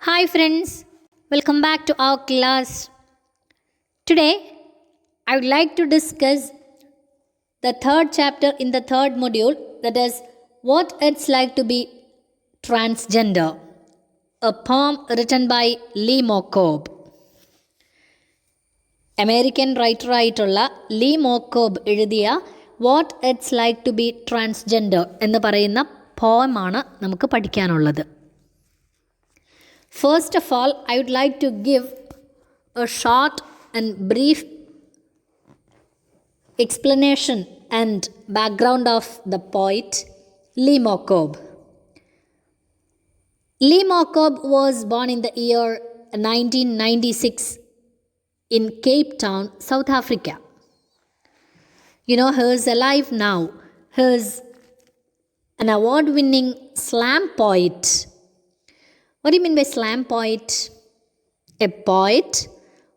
Hi friends, welcome back to our class. Today, I would like to discuss the third chapter in the third module, that is, what it's like to be transgender, a poem written by Lee Mokob. American റൈറ്ററായിട്ടുള്ള Lee Mokob എഴുതിയ what it's like to be transgender എന്ന് പറയുന്ന പോയമാണ് നമുക്ക് പഠിക്കാനുള്ളത്. First of all, I would like to give a short and brief explanation and background of the poet Lee Mokob. Lee Mokob was born in the year 1996 in Cape Town, South Africa. He is alive now. He is an award-winning slam poet. What do you mean by slam poet? A poet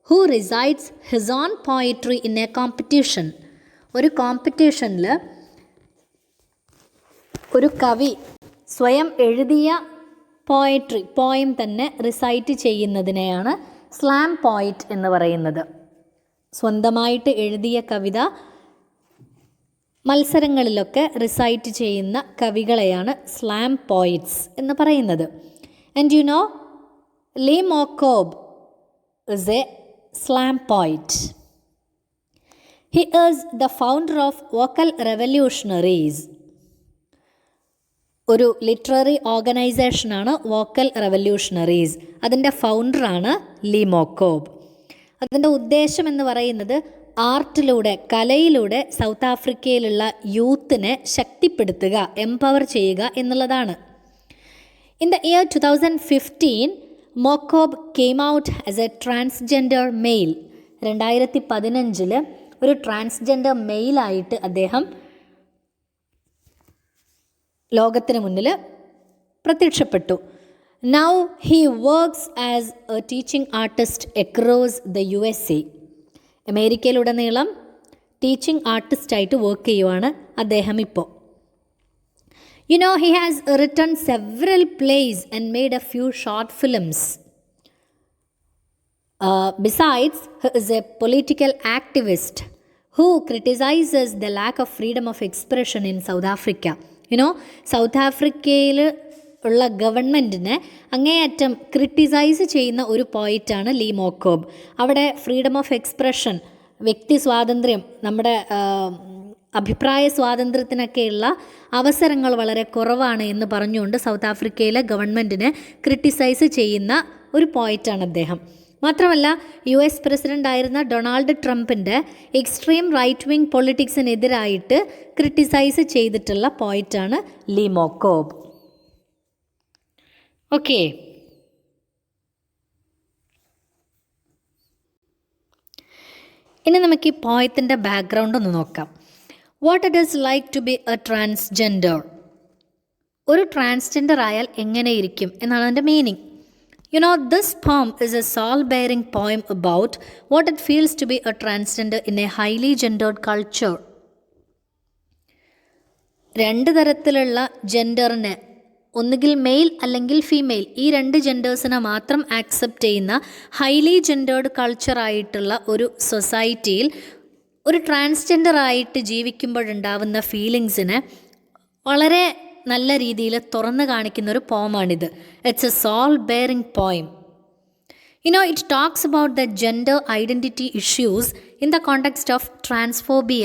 who recites his own poetry in a competition. ഒരു കോമ്പറ്റീഷനിൽ ഒരു കവി സ്വയം എഴുതിയ poem തന്നെ recite ചെയ്യുന്നതിനെയാണ് slam പോയിറ്റ് എന്ന് പറയുന്നത്. സ്വന്തമായിട്ട് എഴുതിയ കവിത മത്സരങ്ങളിലൊക്കെ റിസൈറ്റ് ചെയ്യുന്ന കവികളെയാണ് സ്ലാം പോയിറ്റ്സ് എന്ന് പറയുന്നത്. And Lee Mokob is a slam poet. He is the founder of Vocal Revolutionaries. ഒരു ലിറ്റററി ഓർഗനൈസേഷനാണ് വോക്കൽ റെവല്യൂഷണറീസ്. അതിൻ്റെ ഫൗണ്ടറാണ് ലീ മോക്കോബ്. അതിൻ്റെ ഉദ്ദേശം എന്ന് പറയുന്നത് ആർട്ടിലൂടെ, കലയിലൂടെ സൗത്ത് ആഫ്രിക്കയിലുള്ള യൂത്തിനെ ശക്തിപ്പെടുത്തുക, എംപവർ ചെയ്യുക എന്നുള്ളതാണ്. In the year 2015, Mokob came out as a transgender male. 2015 ഒരു ട്രാൻസ്ജെൻഡർ മെയിലായിട്ട് അദ്ദേഹം ലോകത്തിന് മുന്നിൽ പ്രത്യക്ഷപ്പെട്ടു. Now he works as a teaching artist across the USA. അമേരിക്കയിലുടനീളം ടീച്ചിങ് ആർട്ടിസ്റ്റായിട്ട് വർക്ക് ചെയ്യുവാണ് അദ്ദേഹം ഇപ്പോൾ. He has written several plays and made a few short films. Besides, he is a political activist who criticizes the lack of freedom of expression in South Africa. South ആഫ്രിക്കയിൽ ഉള്ള ഗവൺമെൻറ്റിനെ അങ്ങേയറ്റം criticise ചെയ്യുന്ന ഒരു പോയിറ്റാണ് Lee മോക്കോബ്. അവിടെ freedom of expression, വ്യക്തി സ്വാതന്ത്ര്യം, നമ്മുടെ അഭിപ്രായ സ്വാതന്ത്ര്യത്തിനൊക്കെയുള്ള അവസരങ്ങൾ വളരെ കുറവാണ് എന്ന് പറഞ്ഞുകൊണ്ട് സൗത്ത് ആഫ്രിക്കയിലെ ഗവൺമെൻറ്റിനെ ക്രിട്ടിസൈസ് ചെയ്യുന്ന ഒരു പോയിറ്റാണ് അദ്ദേഹം. മാത്രമല്ല, US പ്രസിഡൻ്റായിരുന്ന ഡൊണാൾഡ് ട്രംപിൻ്റെ എക്സ്ട്രീം റൈറ്റ് വിങ് പൊളിറ്റിക്സിനെതിരായിട്ട് ക്രിട്ടിസൈസ് ചെയ്തിട്ടുള്ള പോയിറ്റാണ് ലീ മോക്കോബ്. ഓക്കെ, ഇനി നമുക്ക് ഈ പോയത്തിൻ്റെ ബാക്ക്ഗ്രൗണ്ട് ഒന്ന് നോക്കാം. What it is like to be a transgender. ഒരു ട്രാൻസ്ജെൻഡർ ആയാൽ എങ്ങനെയിരിക്കും എന്നാണ് അതിൻ്റെ meaning. This poem is a soul-bearing poem about what it feels to be a transgender in a highly gendered culture. രണ്ട് തരത്തിലുള്ള ജെൻഡറിനെ, ഒന്നുകിൽ മെയിൽ അല്ലെങ്കിൽ ഫീമെയിൽ, ഈ രണ്ട് ജെൻഡേഴ്സിനെ മാത്രം ആക്സെപ്റ്റ് ചെയ്യുന്ന ഹൈലി ജെൻഡേർഡ് കൾച്ചറായിട്ടുള്ള ഒരു സൊസൈറ്റിയിൽ ഒരു ട്രാൻസ്ജെൻഡറായിട്ട് ജീവിക്കുമ്പോഴുണ്ടാവുന്ന ഫീലിങ്സിനെ വളരെ നല്ല രീതിയിൽ തുറന്നു കാണിക്കുന്ന ഒരു പോമാണിത്. It's a soul bearing poem. It talks about the gender identity issues in the context of transphobia.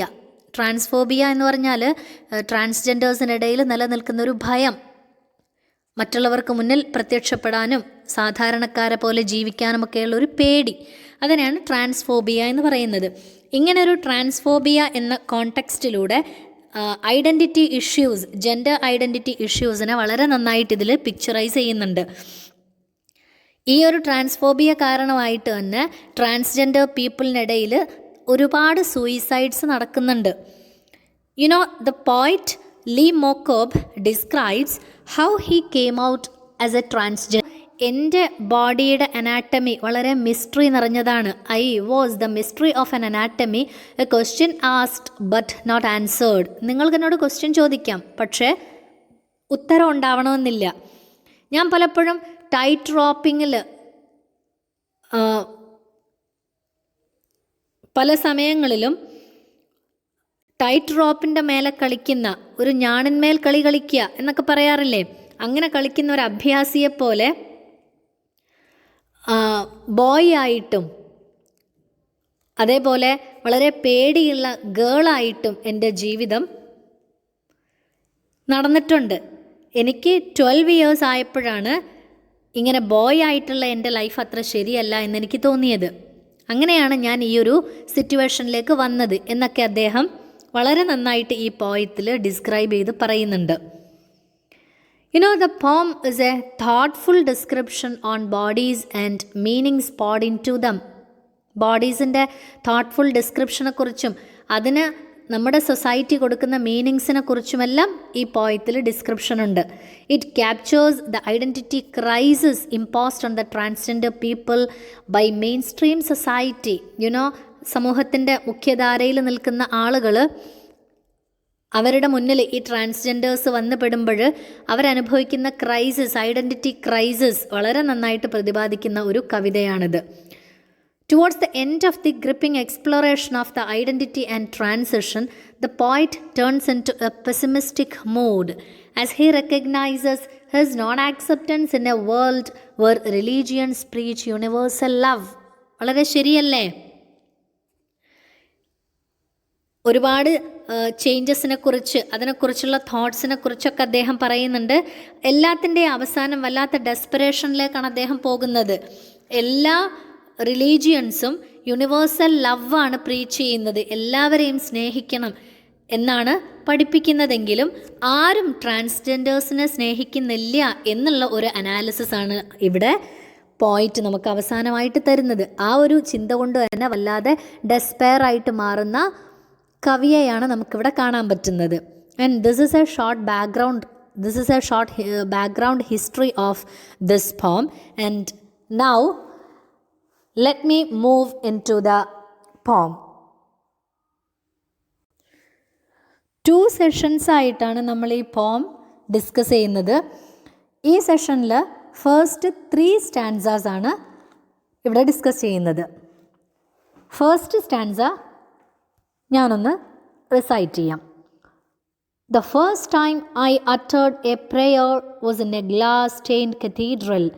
Transphobia എന്ന് പറഞ്ഞാൽ ട്രാൻസ്ജെൻഡേഴ്സിനിടയിൽ നിലനിൽക്കുന്ന ഒരു ഭയം, മറ്റുള്ളവർക്ക് മുന്നിൽ പ്രത്യക്ഷപ്പെടാനും സാധാരണക്കാരെ പോലെ ജീവിക്കാനുമൊക്കെയുള്ള ഒരു പേടി, അതിനെയാണ് ട്രാൻസ്ഫോബിയ എന്ന് പറയുന്നത്. ഇങ്ങനൊരു ട്രാൻസ്ഫോബിയ എന്ന കോണ്ടെക്സ്റ്റിലൂടെ ഐഡൻറ്റിറ്റി ഇഷ്യൂസ്, ജെൻഡർ ഐഡൻറ്റിറ്റി ഇഷ്യൂസിനെ വളരെ നന്നായിട്ട് ഇതിൽ പിക്ചറൈസ് ചെയ്യുന്നുണ്ട്. ഈ ഒരു ട്രാൻസ്ഫോബിയ കാരണമായിട്ട് തന്നെ ട്രാൻസ്ജെൻഡർ പീപ്പിളിനിടയിൽ ഒരുപാട് സൂയിസൈഡ്സ് നടക്കുന്നുണ്ട്. The poet Lee Mokob describes how he came out as a transgender. എൻ്റെ ബോഡിയുടെ അനാട്ടമി വളരെ മിസ്റ്ററി നിറഞ്ഞതാണ്. I was the mystery of an anatomy, a question asked but not answered. നിങ്ങൾക്ക് എന്നോട് ക്വസ്റ്റ്യൻ ചോദിക്കാം, പക്ഷേ ഉത്തരം ഉണ്ടാവണമെന്നില്ല. ഞാൻ പലപ്പോഴും ടൈറ്റ് റോപ്പിങ്ങിൽ പല സമയങ്ങളിലും ടൈറ്റ് റോപ്പിൻ്റെ മേലെ കളിക്കുന്ന ഒരു ഞാണിന്മേൽ കളി കളിക്കുക എന്നൊക്കെ പറയാറില്ലേ, അങ്ങനെ കളിക്കുന്ന ഒരു അഭ്യാസിയെപ്പോലെ ബോയ് ആയിട്ടും അതേപോലെ വളരെ പേടിയുള്ള ഗേളായിട്ടും എൻ്റെ ജീവിതം നടന്നിട്ടുണ്ട്. എനിക്ക് 12 ഇയേഴ്സ് ആയപ്പോഴാണ് ഇങ്ങനെ ബോയ് ആയിട്ടുള്ള എൻ്റെ ലൈഫ് അത്ര ശരിയല്ല എന്നെനിക്ക് തോന്നിയത്. അങ്ങനെയാണ് ഞാൻ ഈ ഒരു സിറ്റുവേഷനിലേക്ക് വന്നത് എന്നൊക്കെ അദ്ദേഹം വളരെ നന്നായിട്ട് ഈ പോയത്തിൽ ഡിസ്ക്രൈബ് ചെയ്ത് പറയുന്നുണ്ട്. The poem is a thoughtful description on bodies and meanings poured into them. ബോഡീസിൻ്റെ തോട്ട്ഫുൾ ഡിസ്ക്രിപ്ഷനെ കുറിച്ചും അതിന് നമ്മുടെ സൊസൈറ്റി കൊടുക്കുന്ന മീനിങ്സിനെ കുറിച്ചുമെല്ലാം ഈ പോയത്തിൽ ഡിസ്ക്രിപ്ഷൻ ഉണ്ട്. It captures the identity crisis imposed on the transgender people by mainstream society. സമൂഹത്തിൻ്റെ മുഖ്യധാരയിൽ നിൽക്കുന്ന ആളുകൾ അവരുടെ മുന്നിൽ ഈ ട്രാൻസ്ജെൻഡേഴ്സ് വന്നു പെടുമ്പോൾ അവരനുഭവിക്കുന്ന ക്രൈസിസ്, ഐഡൻറ്റിറ്റി ക്രൈസിസ് വളരെ നന്നായിട്ട് പ്രതിപാദിക്കുന്ന ഒരു കവിതയാണിത്. Towards the end of the gripping exploration of the identity and transition, the poet turns into a pessimistic mood as he recognizes his non-acceptance in a world where religions preach universal love. വളരെ ശരിയല്ലേ? ഒരുപാട് ചേഞ്ചസിനെ കുറിച്ച്, അതിനെക്കുറിച്ചുള്ള തോട്ട്സിനെ കുറിച്ചൊക്കെ അദ്ദേഹം പറയുന്നുണ്ട്. എല്ലാത്തിൻ്റെയും അവസാനം വല്ലാത്ത ഡെസ്പറേഷനിലേക്കാണ് അദ്ദേഹം പോകുന്നത്. എല്ലാ റിലീജിയൻസും യൂണിവേഴ്സൽ ലവാണ് പ്രീച്ച് ചെയ്യുന്നത്, എല്ലാവരെയും സ്നേഹിക്കണം എന്നാണ് പഠിപ്പിക്കുന്നതെങ്കിലും ആരും ട്രാൻസ്ജെൻഡേഴ്സിനെ സ്നേഹിക്കുന്നില്ല എന്നുള്ള ഒരു അനാലിസിസ് ആണ് ഇവിടെ പോയിന്റ് നമുക്ക് അവസാനമായിട്ട് തരുന്നത്. ആ ഒരു ചിന്ത കൊണ്ട് തന്നെ വല്ലാതെ ഡെസ്പെയർ ആയിട്ട് മാറുന്ന കവിയെയാണ് നമുക്കിവിടെ കാണാൻ പറ്റുന്നത്. And this is A short background history of this പോം. And now let me move into the poem. 2 sessions ആയിട്ടാണ് നമ്മൾ ഈ പോം ഡിസ്കസ് ചെയ്യുന്നത്. ഈ സെഷനിൽ ഫസ്റ്റ് 3 സ്റ്റാൻസാസ് ആണ് ഇവിടെ ഡിസ്കസ് ചെയ്യുന്നത്. ഫസ്റ്റ് സ്റ്റാൻസ ഞാനൊന്ന് റിസൈറ്റ് ചെയ്യാം. The first time I uttered a prayer was in a glass-stained cathedral.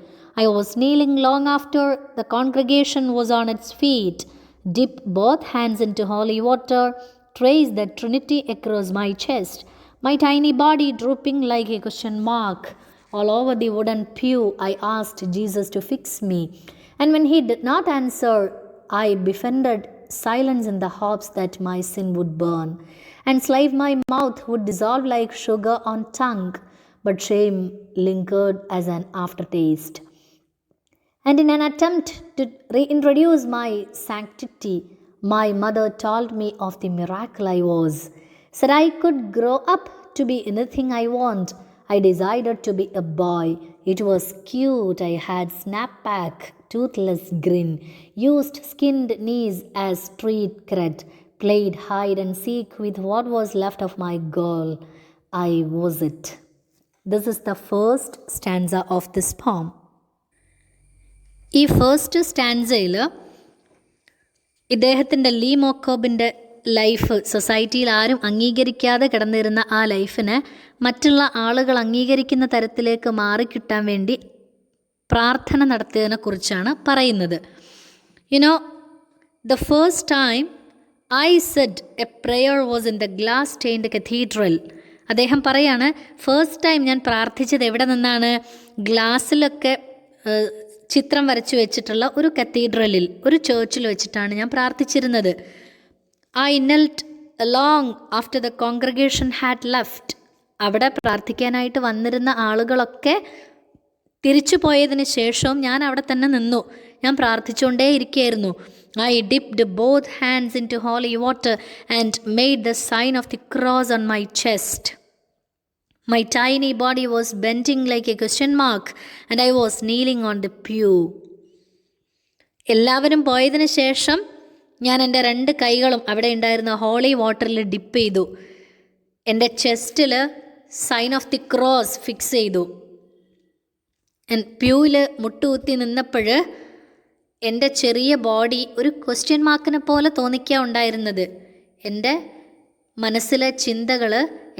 I was kneeling long after the congregation was on its feet, dipped both hands into holy water, traced the Trinity across my chest, my tiny body drooping like a question mark. All over the wooden pew, I asked Jesus to fix me. And when he did not answer, I befriended silence in the hopes that my sin would burn, and slave my mouth would dissolve like sugar on tongue, but shame lingered as an aftertaste. And in an attempt to reintroduce my sanctity, my mother told me of the miracle I was. Said I could grow up to be anything I want. I decided to be a boy. It was cute. I had snapback, toothless grin, used skinned knees as street cred, played hide and seek with what was left of my girl. I was it. This is the first stanza of this poem. ഈ first സ്റ്റാൻസയിൽ ഇദ്ദേഹത്തിൻ്റെ Lee മോക്കോബിൻ്റെ life, സൊസൈറ്റിയിൽ ആരും അംഗീകരിക്കാതെ കിടന്നിരുന്ന ആ ലൈഫിനെ മറ്റുള്ള ആളുകൾ അംഗീകരിക്കുന്ന തരത്തിലേക്ക് മാറിക്കിട്ടാൻ വേണ്ടി പ്രാർത്ഥന നടത്തിയതിനെ കുറിച്ചാണ് പറയുന്നത്. The first time I said a prayer was in the glass stained cathedral. അദ്ദേഹം പറയാണ്, ഫസ്റ്റ് ടൈം ഞാൻ പ്രാർത്ഥിച്ചത് എവിടെ നിന്നാണ്? ഗ്ലാസ്സിലൊക്കെ ചിത്രം വരച്ചു വെച്ചിട്ടുള്ള ഒരു കത്തീഡ്രലിൽ, ഒരു ചേർച്ചിൽ വെച്ചിട്ടാണ് ഞാൻ പ്രാർത്ഥിച്ചിരുന്നത്. I knelt long after the congregation had left. അവിടെ പ്രാർത്ഥിക്കാനായിട്ട് വന്നിരുന്ന ആളുകളൊക്കെ തിരിച്ചു പോയതിന് ശേഷവും ഞാൻ അവിടെ തന്നെ നിന്നു, ഞാൻ പ്രാർത്ഥിച്ചുകൊണ്ടേ ഇരിക്കുകയായിരുന്നു. I dipped both hands into holy water and made the sign of the cross on my chest. My tiny body was bending like a question mark and I was kneeling on the pew. എല്ലാവരും പോയതിന് ശേഷം ഞാൻ എൻ്റെ 2 കൈകളും അവിടെ ഉണ്ടായിരുന്ന holy വാട്ടറിൽ dip ചെയ്തു. എൻ്റെ ചെസ്റ്റിൽ sign of the cross fix ചെയ്തു. പ്യൂവിൽ മുട്ടുകുത്തി നിന്നപ്പോൾ എൻ്റെ ചെറിയ ബോഡി ഒരു ക്വസ്റ്റ്യൻ മാർക്കിനെ പോലെ തോന്നിക്കുക ഉണ്ടായിരുന്നത്. എൻ്റെ മനസ്സിലെ ചിന്തകൾ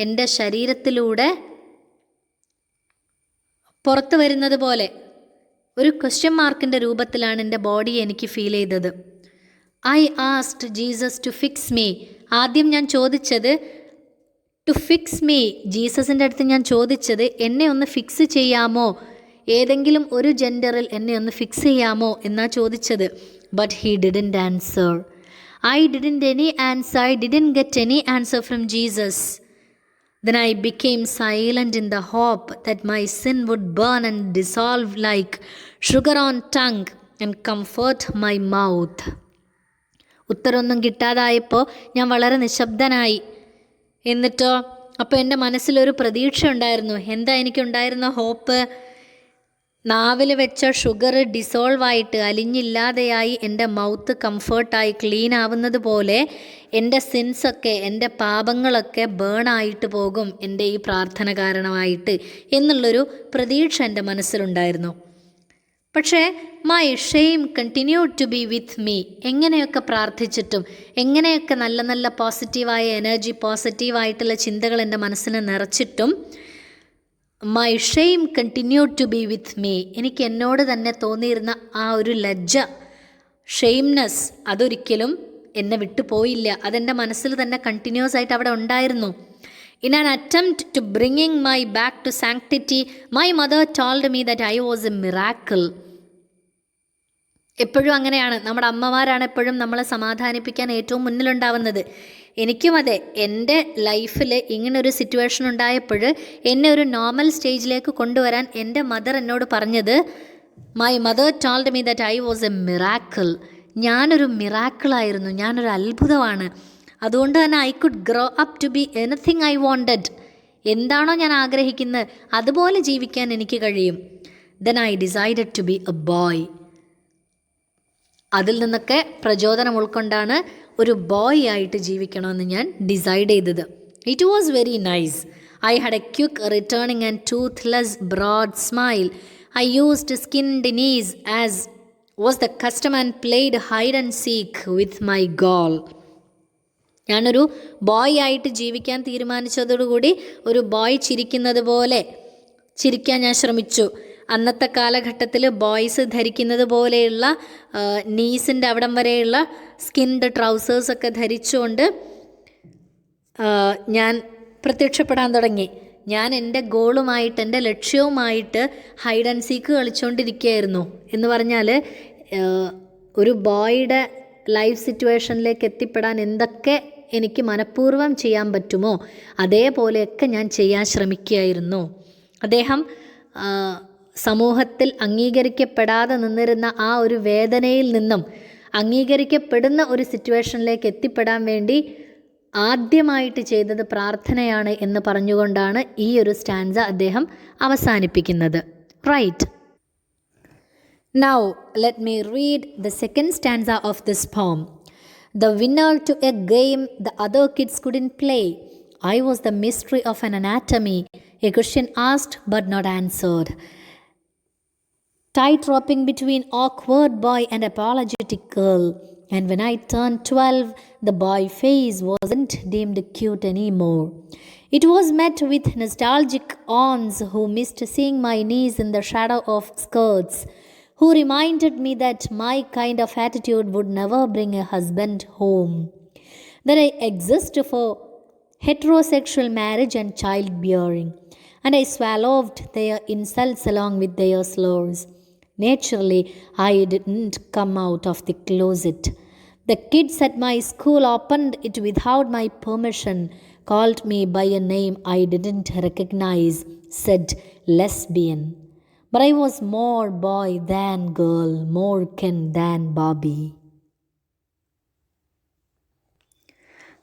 എൻ്റെ ശരീരത്തിലൂടെ പുറത്തു വരുന്നത് പോലെ ഒരു ക്വസ്റ്റ്യൻ മാർക്കിൻ്റെ രൂപത്തിലാണ് എൻ്റെ ബോഡി എനിക്ക് ഫീൽ ചെയ്തത്. I asked Jesus to fix me. ആദ്യം ഞാൻ ചോദിച്ചത് ടു ഫിക്സ് മീ, ജീസസിൻ്റെ അടുത്ത് ഞാൻ ചോദിച്ചത് എന്നെ ഒന്ന് ഫിക്സ് ചെയ്യാമോ, ഏതെങ്കിലും ഒരു ജെൻഡറിൽ എന്നെ ഒന്ന് ഫിക്സ് ചെയ്യാമോ എന്നാ ചോദിച്ചത്. But he didn't answer. I didn't get any answer from Jesus. Then I became silent in the hope that my sin would burn and dissolve like sugar on tongue and comfort my mouth. ഉത്തരമൊന്നും കിട്ടാതായപ്പോൾ ഞാൻ വളരെ നിശബ്ദനായി. എന്നിട്ടോ അപ്പോൾ എൻ്റെ മനസ്സിലൊരു പ്രതീക്ഷ ഉണ്ടായിരുന്നു. എന്താ എനിക്കുണ്ടായിരുന്ന hope? നാവിൽ വെച്ച ഷുഗർ ഡിസോൾവായിട്ട് അലിഞ്ഞില്ലാതെയായി എൻ്റെ മൗത്ത് കംഫേർട്ടായി ക്ലീൻ ആവുന്നത് പോലെ എൻ്റെ സിൻസൊക്കെ, എൻ്റെ പാപങ്ങളൊക്കെ ബേണായിട്ട് പോകും എൻ്റെ ഈ പ്രാർത്ഥന കാരണമായിട്ട് എന്നുള്ളൊരു പ്രതീക്ഷ എൻ്റെ മനസ്സിലുണ്ടായിരുന്നു. പക്ഷേ my shame continued to be with me. എങ്ങനെയൊക്കെ പ്രാർത്ഥിച്ചിട്ടും, എങ്ങനെയൊക്കെ നല്ല നല്ല പോസിറ്റീവായ എനർജി, പോസിറ്റീവായിട്ടുള്ള ചിന്തകൾ എൻ്റെ മനസ്സിനെ നിറച്ചിട്ടും my shame continued to be with me. എനിക്ക് എന്നോട് തന്നെ തോന്നിയിരുന്ന ആ ഒരു ലജ്ജ, ഷെയിംനെസ്, അതൊരിക്കലും എന്നെ വിട്ടു പോയില്ല. അതെൻ്റെ മനസ്സിൽ തന്നെ കണ്ടിന്യൂസ് ആയിട്ട് അവിടെ ഉണ്ടായിരുന്നു. In an attempt to bringing my back to sanctity my mother told me that I was a miracle. എപ്പോഴും അങ്ങനെയാണ്, നമ്മുടെ അമ്മമാരാണ് എപ്പോഴും നമ്മളെ സമാധാനിപ്പിക്കാൻ ഏറ്റവും മുന്നിലുണ്ടാവുന്നത്. എനിക്കും അതെ, എൻ്റെ ലൈഫിൽ ഇങ്ങനൊരു സിറ്റുവേഷൻ ഉണ്ടായപ്പോൾ എന്നെ ഒരു നോർമൽ സ്റ്റേജിലേക്ക് കൊണ്ടുവരാൻ എൻ്റെ മദർ എന്നോട് പറഞ്ഞത്, my mother told me that I was a miracle. ഞാനൊരു മിറാക്കിളായിരുന്നു, ഞാനൊരു അത്ഭുതമാണ്. അതുകൊണ്ട് തന്നെ I could grow up to be anything I wanted. എന്താണോ ഞാൻ ആഗ്രഹിക്കുന്നത് അതുപോലെ ജീവിക്കാൻ എനിക്ക് കഴിയും. Then I decided to be a boy. അതിൽ നിന്നൊക്കെ പ്രചോദനം ഉൾക്കൊണ്ടാണ് ഒരു ബോയ് ആയിട്ട് ജീവിക്കണമെന്ന് ഞാൻ ഡിസൈഡ് ചെയ്തത്. It was very nice. I had a quick returning and toothless broad smile. I used skinned knees as was the custom and played hide and seek with my goal. ഞാനൊരു boy ആയിട്ട് ജീവിക്കാൻ തീരുമാനിച്ചതോടുകൂടി ഒരു boy ചിരിക്കുന്നത് പോലെ ചിരിക്കാൻ ഞാൻ ശ്രമിച്ചു. അന്നത്തെ കാലഘട്ടത്തിൽ ബോയ്സ് ധരിക്കുന്നത് പോലെയുള്ള നീസിൻ്റെ അവിടം വരെയുള്ള സ്കിൻഡ് ട്രൗസേഴ്സൊക്കെ ധരിച്ചുകൊണ്ട് ഞാൻ പ്രത്യക്ഷപ്പെടാൻ തുടങ്ങി. ഞാൻ എൻ്റെ ഗോളുമായിട്ട്, എൻ്റെ ലക്ഷ്യവുമായിട്ട് ഹൈഡ് ആൻഡ് സീക്ക് കളിച്ചുകൊണ്ടിരിക്കുകയായിരുന്നു. എന്ന് പറഞ്ഞാൽ ഒരു ബോയുടെ ലൈഫ് സിറ്റുവേഷനിലേക്ക് എത്തിപ്പെടാൻ എന്തൊക്കെ എനിക്ക് മനഃപൂർവ്വം ചെയ്യാൻ പറ്റുമോ അതേപോലെയൊക്കെ ഞാൻ ചെയ്യാൻ ശ്രമിക്കുകയായിരുന്നു. അദ്ദേഹം സമൂഹത്തിൽ അംഗീകരിക്കപ്പെടാതെ നിന്നിരുന്ന ആ ഒരു വേദനയിൽ നിന്നും അംഗീകരിക്കപ്പെടുന്ന ഒരു സിറ്റുവേഷനിലേക്ക് എത്തിപ്പെടാൻ വേണ്ടി ആദ്യമായിട്ട് ചെയ്തത് പ്രാർത്ഥനയാണ് എന്ന് പറഞ്ഞുകൊണ്ടാണ് ഈ ഒരു സ്റ്റാൻസ അദ്ദേഹം അവസാനിപ്പിക്കുന്നത്. Right. Now let me read the second stanza of this poem. The winner to a game the other kids couldn't play. I was the mystery of an anatomy, a question asked but not answered. Tight-roping between awkward boy and apologetic girl. And when I turned 12, the boy face wasn't deemed cute anymore. It was met with nostalgic aunts who missed seeing my knees in the shadow of skirts, who reminded me that my kind of attitude would never bring a husband home, that I exist for heterosexual marriage and childbearing, and I swallowed their insults along with their slurs. Naturally, I didn't come out of the closet. The kids at my school opened it without my permission, called me by a name I didn't recognize, said lesbian. But I was more boy than girl, more Ken than Barbie.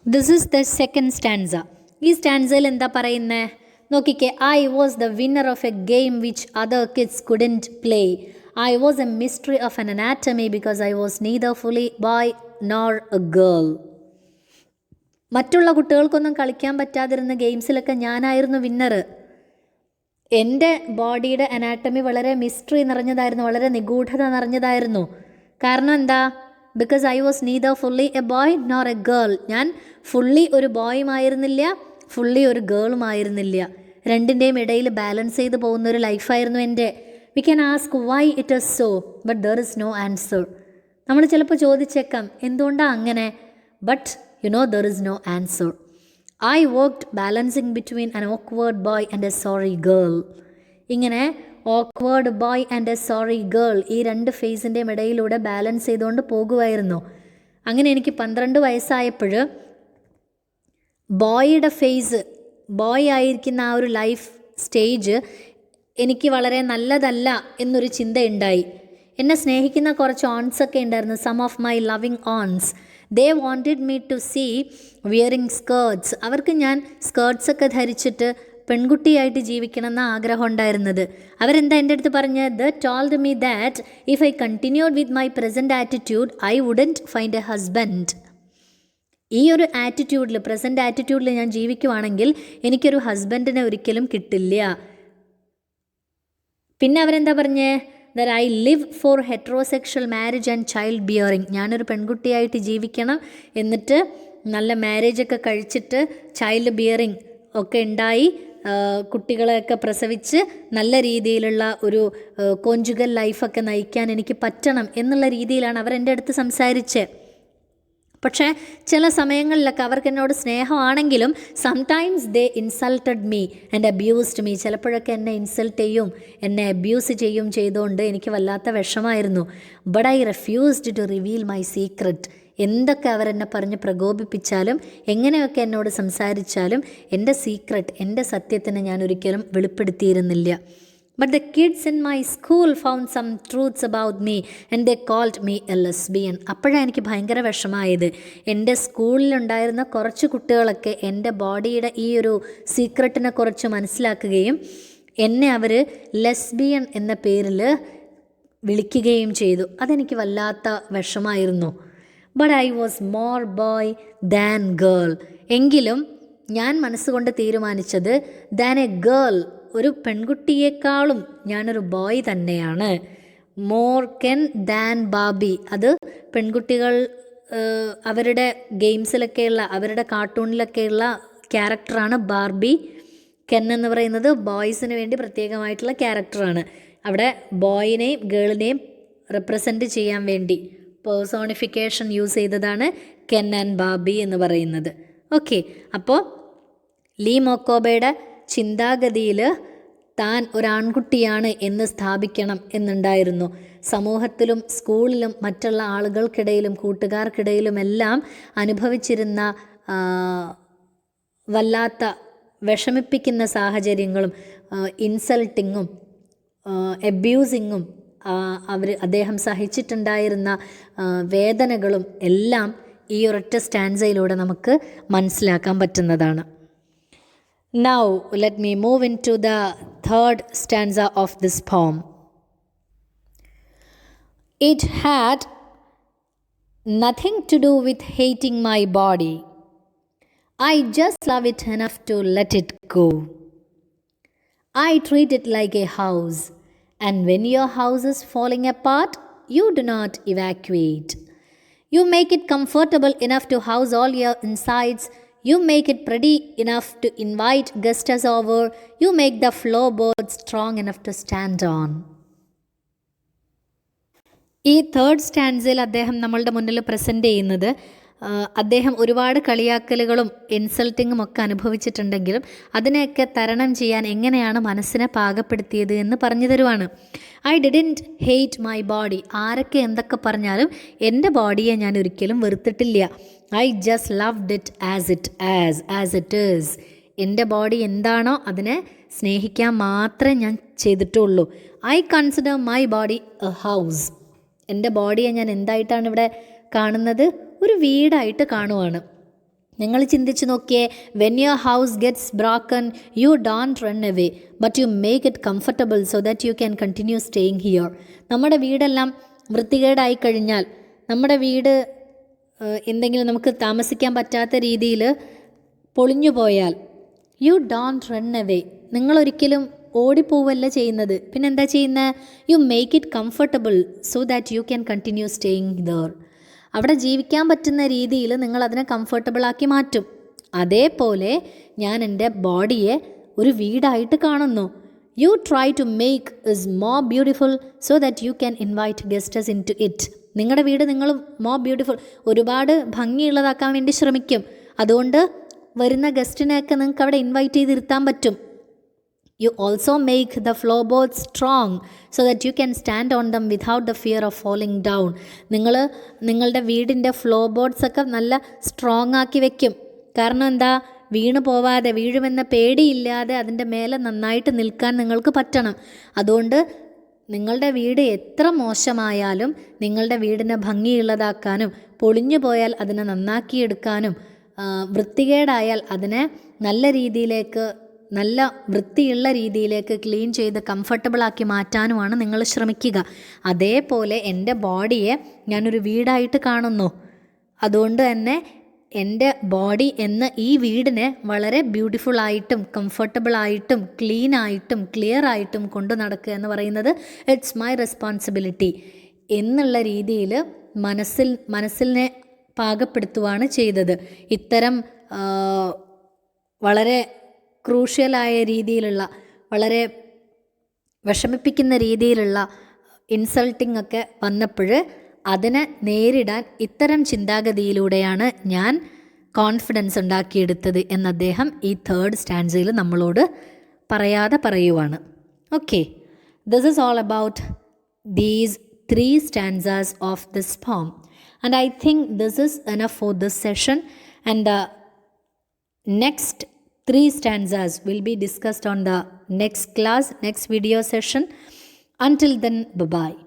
This is the second stanza. ഈ സ്റ്റാൻസയിൽ എന്താ പറയുന്നത് നോക്കിക്കേ. I was the winner of a game which other kids couldn't play. I was a mystery of an anatomy because I was neither fully boy nor a girl. മറ്റുള്ള കുട്ടികൾക്കൊന്നും കളിക്കാൻ പറ്റാതിരുന്ന ഗെയിംസിലൊക്കെ ഞാനായിരുന്നു winner. എൻ്റെ ബോഡിയുടെ അനാട്ടമി വളരെ മിസ്റ്ററി നിറഞ്ഞതായിരുന്നു, വളരെ നിഗൂഢത നിറഞ്ഞതായിരുന്നു. കാരണം എന്താ? Because I was neither fully A boy nor A girl. ഞാൻ ഫുള്ളി ഒരു ബോയുമായിരുന്നില്ല, ഫുള്ളി ഒരു ഗേളുമായിരുന്നില്ല. രണ്ടിൻ്റെയും ഇടയിൽ ബാലൻസ് ചെയ്ത് പോകുന്നൊരു ലൈഫായിരുന്നു എൻ്റെ. We can ask why it is so, but there is no answer. നമ്മൾ ചിലപ്പോൾ ചോദിച്ചേക്കാം എന്തുകൊണ്ടാണ് അങ്ങനെ, but you know there is no answer. I worked balancing between an awkward boy and a sorry girl. ഇങ്ങനെ awkward boy and a sorry girl, ഈ രണ്ട് ഫേസിൻ്റെയും ഇടയിലൂടെ balance ചെയ്തുകൊണ്ട് പോകുമായിരുന്നു. അങ്ങനെ എനിക്ക് 12 വയസ്സായപ്പോൾ ബോയുടെ ഫേസ്, ബോയ് ആയിരിക്കുന്ന ആ ഒരു ലൈഫ് സ്റ്റേജ് എനിക്ക് വളരെ നല്ലതല്ല എന്നൊരു ചിന്തയുണ്ടായി. എന്നെ സ്നേഹിക്കുന്ന കുറച്ച് ഓൺസൊക്കെ ഉണ്ടായിരുന്നു, some of my loving ones. They wanted me to see wearing skirts. അവർക്ക് ഞാൻ സ്കേർട്സൊക്കെ ധരിച്ചിട്ട് പെൺകുട്ടിയായിട്ട് ജീവിക്കണം എന്ന ആഗ്രഹം ഉണ്ടായിരുന്നത്. അവരെന്താ എൻ്റെ അടുത്ത് പറഞ്ഞത്? The told me that if I continued with my present attitude I wouldn't find A husband. ഈ ഒരു ആറ്റിറ്റ്യൂഡിൽ, പ്രസൻറ്റ് ആറ്റിറ്റ്യൂഡിൽ ഞാൻ ജീവിക്കുവാണെങ്കിൽ എനിക്കൊരു ഹസ്ബൻഡിനെ ഒരിക്കലും കിട്ടില്ല. പിന്നെ അവരെന്താ പറഞ്ഞേ? That I live four heterosexual marriage and child bearing. ഞാനൊരു പെൺകുട്ടിയായിട്ട് ജീവിക്കണം, എന്നിട്ട് നല്ല മാരേജൊക്കെ കഴിച്ചിട്ട് ചൈൽഡ് ബിയറിങ് ഒക്കെ ഉണ്ടായി കുട്ടികളെയൊക്കെ പ്രസവിച്ച് നല്ല രീതിയിലുള്ള ഒരു കോഞ്ചുഗൽ ലൈഫൊക്കെ നയിക്കാൻ എനിക്ക് പറ്റണം എന്നുള്ള രീതിയിലാണ് അവരെൻ്റെ അടുത്ത് സംസാരിച്ചത്. പക്ഷേ ചില സമയങ്ങളിലൊക്കെ അവർക്ക് എന്നോട് സ്നേഹമാണെങ്കിലും sometimes they insulted me and abused me. ചിലപ്പോഴൊക്കെ എന്നെ ഇൻസൾട്ട് ചെയ്യും, എന്നെ അബ്യൂസ് ചെയ്തുകൊണ്ട് എനിക്ക് വല്ലാത്ത വിഷമായിരുന്നു. But I refused to reveal my secret. എന്തൊക്കെ അവരെന്നെ പറഞ്ഞ് പ്രകോപിപ്പിച്ചാലും എങ്ങനെയൊക്കെ എന്നോട് സംസാരിച്ചാലും എൻ്റെ സീക്രട്ട്, എൻ്റെ സത്യത്തിനെ ഞാൻ ഒരിക്കലും വെളിപ്പെടുത്തിയിരുന്നില്ല. But the kids in my school found some truths about me and they called me a lesbian. അപ്പോഴാണ് എനിക്ക് ഭയങ്കര വിഷമായത്. എൻ്റെ സ്കൂളിലുണ്ടായിരുന്ന കുറച്ച് കുട്ടികളൊക്കെ എൻ്റെ ബോഡിയുടെ ഈ ഒരു സീക്രട്ടിനെ കുറിച്ച് മനസ്സിലാക്കുകയും എന്നെ അവർ ലെസ്ബിയൻ എന്ന പേരിൽ വിളിക്കുകയും ചെയ്തു. അതെനിക്ക് വല്ലാത്ത വിഷമായിരുന്നു. But I was more boy than girl. എങ്കിലും ഞാൻ മനസ്സുകൊണ്ട് തീരുമാനിച്ചത് ദാൻ എ ഗേൾ, ഒരു പെൺകുട്ടിയേക്കാളും ഞാനൊരു ബോയ് തന്നെയാണ്. മോർ കെൻ ദാൻ ബാബി. അത് പെൺകുട്ടികൾ അവരുടെ ഗെയിംസിലൊക്കെയുള്ള, അവരുടെ കാർട്ടൂണിലൊക്കെയുള്ള ക്യാരക്ടറാണ് ബാർബി. കെൻ എന്ന് പറയുന്നത് ബോയ്സിന് വേണ്ടി പ്രത്യേകമായിട്ടുള്ള ക്യാരക്ടറാണ്. അവിടെ ബോയിനെയും ഗേളിനെയും റെപ്രസെൻറ്റ് ചെയ്യാൻ വേണ്ടി പേഴ്സോണിഫിക്കേഷൻ യൂസ് ചെയ്തതാണ് കെൻ ആൻഡ് ബാർബി എന്ന് പറയുന്നത്. ഓക്കെ, അപ്പോൾ ലീ മൊക്കോബയുടെ ചിന്താഗതിയിൽ താൻ ഒരാൺകുട്ടിയാണ് എന്ന് സ്ഥാപിക്കണം എന്നുണ്ടായിരുന്നു. സമൂഹത്തിലും സ്കൂളിലും മറ്റുള്ള ആളുകൾക്കിടയിലും കൂട്ടുകാർക്കിടയിലുമെല്ലാം അനുഭവിച്ചിരുന്ന വല്ലാത്ത വിഷമിപ്പിക്കുന്ന സാഹചര്യങ്ങളും ഇൻസൾട്ടിങ്ങും അബ്യൂസിങ്ങും അദ്ദേഹം സഹിച്ചിട്ടുണ്ടായിരുന്ന വേദനകളും എല്ലാം ഈ ഒരൊറ്റ സ്റ്റാൻസയിലൂടെ നമുക്ക് മനസ്സിലാക്കാൻ പറ്റുന്നതാണ്. Now let me move into the third stanza of this poem. It had nothing to do with hating my body. I just love it enough to let it go. I treat it like a house, and when your house is falling apart, you do not evacuate. You make it comfortable enough to house all your insides. You make it pretty enough to invite guests over. You make the floorboards strong enough to stand on. ഈ third സ്റ്റാൻസയിൽ അദ്ദേഹം നമ്മളുടെ മുന്നിൽ present ചെയ്യുന്നത് അദ്ദേഹം ഒരുപാട് കളിയാക്കലുകളും ഇൻസൾട്ടിങ്ങും ഒക്കെ അനുഭവിച്ചിട്ടുണ്ടെങ്കിലും അതിനെയൊക്കെ തരണം ചെയ്യാൻ എങ്ങനെയാണ് മനസ്സിനെ പാകപ്പെടുത്തിയത് എന്ന് പറഞ്ഞു തരുവാണ്. I didn't hate my body. ആരൊക്കെ എന്തൊക്കെ പറഞ്ഞാലും എൻ്റെ ബോഡിയെ ഞാൻ ഒരിക്കലും വെറുത്തിട്ടില്ല. I just loved it as it is. എൻ്റെ ബോഡി എന്താണോ അതിനെ സ്നേഹിക്കാൻ മാത്രമേ ഞാൻ ചെയ്തിട്ടുള്ളൂ. I consider my body a house. എൻ്റെ ബോഡിയെ ഞാൻ എന്തായിട്ടാണ് ഇവിടെ കാണുന്നത്? ഒരു വീടായിട്ട് കാണുവാണ്. നിങ്ങൾ ചിന്തിച്ച് നോക്കിയേ, when your house gets broken you don't run away but you make it comfortable so that you can continue staying here. നമ്മുടെ വീടെല്ലാം വൃത്തികേടായി കഴിഞ്ഞാൽ, നമ്മുടെ വീട് എന്തെങ്കിലും നമുക്ക് താമസിക്കാൻ പറ്റാത്ത രീതിയിൽ പൊളിഞ്ഞു പോയാൽ യു ഡോണ്ട് റൺ അവേ, നിങ്ങളൊരിക്കലും ഓടിപ്പോവല്ല ചെയ്യുന്നത്. പിന്നെ എന്താ ചെയ്യുന്നത്? You make it comfortable so that you can continue staying there. അവിടെ ജീവിക്കാൻ പറ്റുന്ന രീതിയിൽ നിങ്ങൾ അതിനെ കംഫർട്ടബിളാക്കി മാറ്റും. അതേപോലെ ഞാൻ എൻ്റെ ബോഡിയെ ഒരു വീടായിട്ട് കാണുന്നു. You try to make is more beautiful so that you can invite guests into it. നിങ്ങളുടെ വീട് നിങ്ങൾ മോർ ബ്യൂട്ടിഫുൾ, ഒരുപാട് ഭംഗിയുള്ളതാക്കാൻ വേണ്ടി ശ്രമിക്കും. അതുകൊണ്ട് വരുന്ന ഗസ്റ്റിനെയൊക്കെ നിങ്ങൾക്ക് അവിടെ ഇൻവൈറ്റ് ചെയ്തിരുത്താൻ പറ്റും. You also make the floorboards strong so that you can stand on them without the fear of falling down. നിങ്ങളുടെ വീടിൻ്റെ ഫ്ലോർ ബോർഡ്സൊക്കെ നല്ല സ്ട്രോങ് ആക്കി വെക്കും. കാരണം എന്താ? വീണ് പോവാതെ, വീഴുമെന്ന പേടിയില്ലാതെ അതിൻ്റെ മേലെ നന്നായിട്ട് നിൽക്കാൻ നിങ്ങൾക്ക് പറ്റണം. അതുകൊണ്ട് നിങ്ങളുടെ വീട് എത്ര മോശമായാലും നിങ്ങളുടെ വീടിനെ ഭംഗിയുള്ളതാക്കാനും, പൊളിഞ്ഞു പോയാൽ അതിനെ നന്നാക്കിയെടുക്കാനും, വൃത്തികേടായാൽ അതിനെ നല്ല രീതിയിലേക്ക്, നല്ല വൃത്തിയുള്ള രീതിയിലേക്ക് ക്ലീൻ ചെയ്ത് കംഫർട്ടബിളാക്കി മാറ്റാനുമാണ് നിങ്ങൾ ശ്രമിക്കുക. അതേപോലെ എൻ്റെ ബോഡിയെ ഞാനൊരു വീടായിട്ട് കാണുന്നു. അതുകൊണ്ട് തന്നെ എൻ്റെ ബോഡി എന്ന ഈ വീടിനെ വളരെ ബ്യൂട്ടിഫുള്ളായിട്ടും കംഫർട്ടബിളായിട്ടും ക്ലീനായിട്ടും ക്ലിയർ ആയിട്ടും കൊണ്ടു നടക്കുക എന്ന് പറയുന്നത് ഇറ്റ്സ് മൈ റെസ്പോൺസിബിലിറ്റി എന്നുള്ള രീതിയിൽ മനസ്സിനെ പാകപ്പെടുത്തുകയാണ് ചെയ്തത്. ഇത്തരം വളരെ ക്രൂഷ്യലായ രീതിയിലുള്ള, വളരെ വിഷമിപ്പിക്കുന്ന രീതിയിലുള്ള ഇൻസൾട്ടിംഗ് ഒക്കെ വന്നപ്പോൾ അതിനെ നേരിടാൻ ഇത്തരം ചിന്താഗതിയിലൂടെയാണ് ഞാൻ കോൺഫിഡൻസ് ഉണ്ടാക്കിയെടുത്തത് എന്ന് അദ്ദേഹം ഈ 3rd സ്റ്റാൻസയിൽ നമ്മളോട് പറയാതെ പറയുവാണ്. Okay, this is all about these 3 stanzas of this poem, and I think this is enough for this session, and the next 3 stanzas will be discussed on the next class, next video session. Until then, bye-bye.